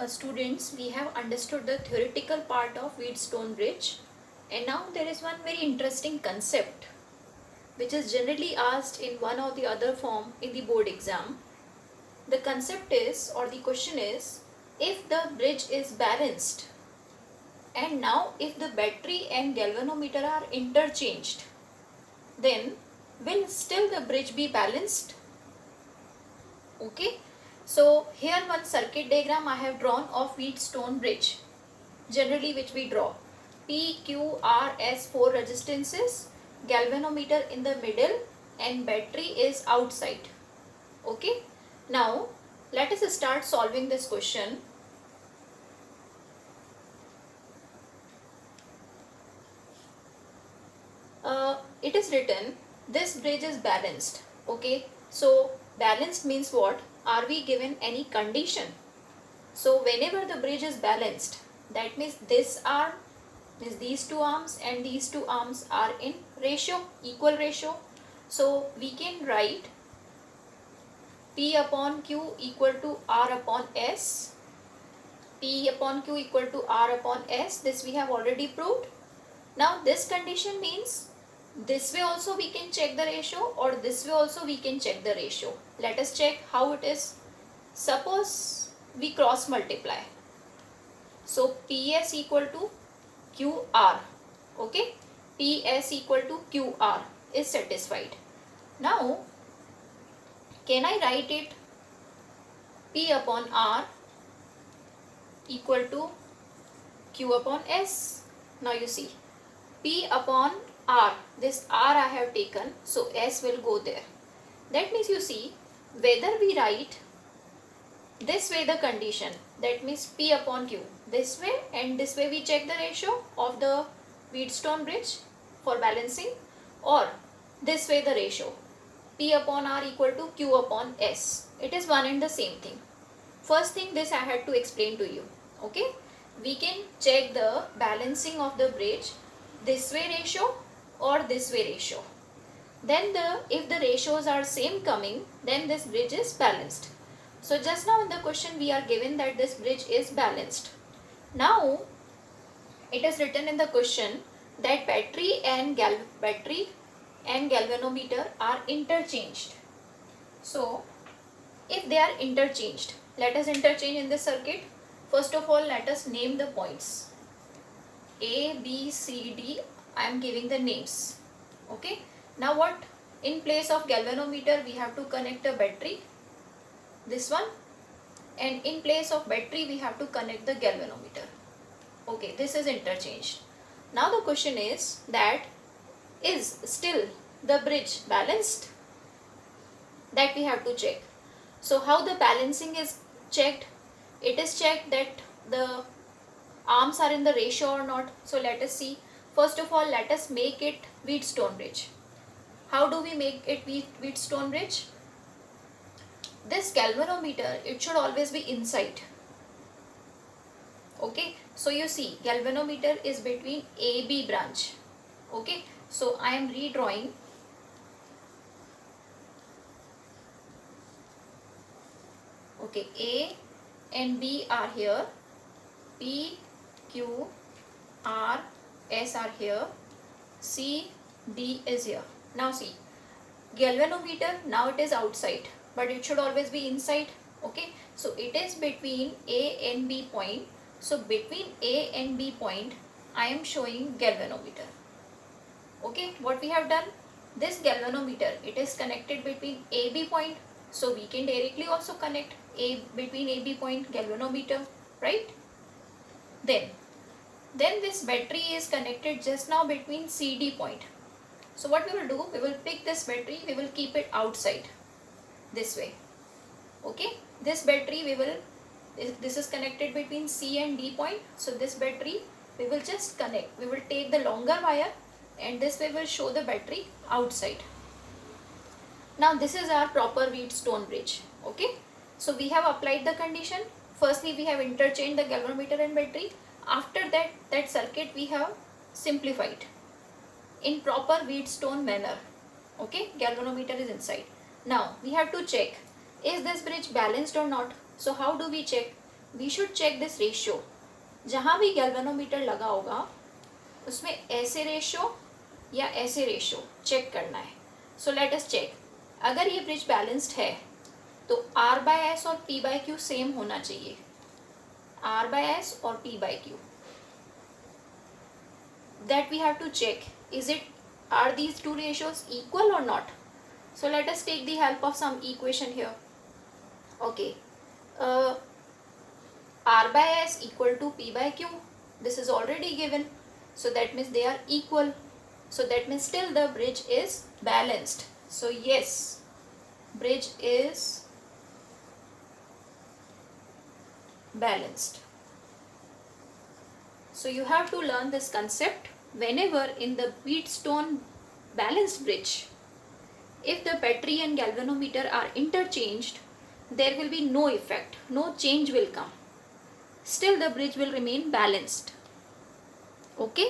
students, we have understood the theoretical part of Wheatstone bridge, and now there is one very interesting concept which is generally asked in one or the other form in the board exam. The concept is, or the question is, if the bridge is balanced, and now if the battery and galvanometer are interchanged, then will still the bridge be balanced? Okay, so here one circuit diagram I have drawn of Wheatstone bridge, generally which we draw. P, Q, R, S, 4 resistances, galvanometer in the middle and battery is outside. Okay, now let us start solving this question. It is written this bridge is balanced. Okay, so balanced means what? Are we given any condition? So whenever the bridge is balanced, that means this arm means these two arms and these two arms are in ratio, equal ratio. So we can write P upon Q equal to R upon S. P upon Q equal to R upon S. This we have already proved. Now this condition means this way also we can check the ratio, or this way also we can check the ratio. Let us check how it is. Suppose we cross multiply. So PS equal to QR. Okay, PS equal to QR is satisfied. Now can I write it P upon R equal to Q upon S? Now you see, P upon R, this R I have taken, so S will go there. That means you see, whether we write this way the condition, that means P upon Q, this way and this way we check the ratio of the Wheatstone bridge for balancing, or this way the ratio, P upon R equal to Q upon S. It is one and the same thing. First thing, this I had to explain to you. Okay, we can check the balancing of the bridge this way ratio or this way ratio. Then if the ratios are same coming, then this bridge is balanced. So just now in the question we are given that this bridge is balanced. Now it is written in the question that battery and galvanometer are interchanged. So if they are interchanged, let us interchange in this circuit. First of all, let us name the points. A, B, C, D, I am giving the names. Okay, now what? In place of galvanometer we have to connect a battery, this one, and in place of battery we have to connect the galvanometer. Okay, this is interchanged. Now the question is that is still the bridge balanced? That we have to check. So how the balancing is checked? It is checked that the arms are in the ratio or not. So let us see. First of all, let us make it Wheatstone bridge. How do we make it Wheatstone bridge? This galvanometer, it should always be inside. Okay, so you see galvanometer is between AB branch. Okay, so I am redrawing. Okay, A and B are here, P, Q, R, S are here, C, D is here. Now see, galvanometer, now it is outside, but it should always be inside. Okay, so it is between A and B point. So between A and B point, I am showing galvanometer. Okay, what we have done? This galvanometer, it is connected between AB point. So we can directly also connect between AB point galvanometer, right? Then this battery is connected just now between CD point. So what we will do, we will pick this battery, we will keep it outside this way. Okay, this battery this is connected between C and D point. So this battery we will just connect, we will take the longer wire and this way will show the battery outside. Now this is our proper Wheatstone bridge. Okay, so we have applied the condition. Firstly we have interchanged the galvanometer and battery. After that circuit we have simplified in proper Wheatstone manner. Okay, galvanometer is inside. Now we have to check, is this bridge balanced or not? So how do we check? We should check this ratio. जहाँ भी galvanometer लगा होगा उसमें ऐसे ratio या ऐसे ratio check करना है. So let us check. अगर ये ब्रिज बैलेंस्ड है तो R/S और P/Q सेम होना चाहिए. R/S और P/Q. That we have to check. Are these two ratios equal or not? So let us take the help of some equation here. Okay. R/S equal to P/Q. This is already given. So that means they are equal. So that means still the bridge is balanced. So yes, bridge is balanced. So you have to learn this concept whenever in the Wheatstone balanced bridge, if the battery and galvanometer are interchanged, there will be no effect, no change will come. Still the bridge will remain balanced. Okay.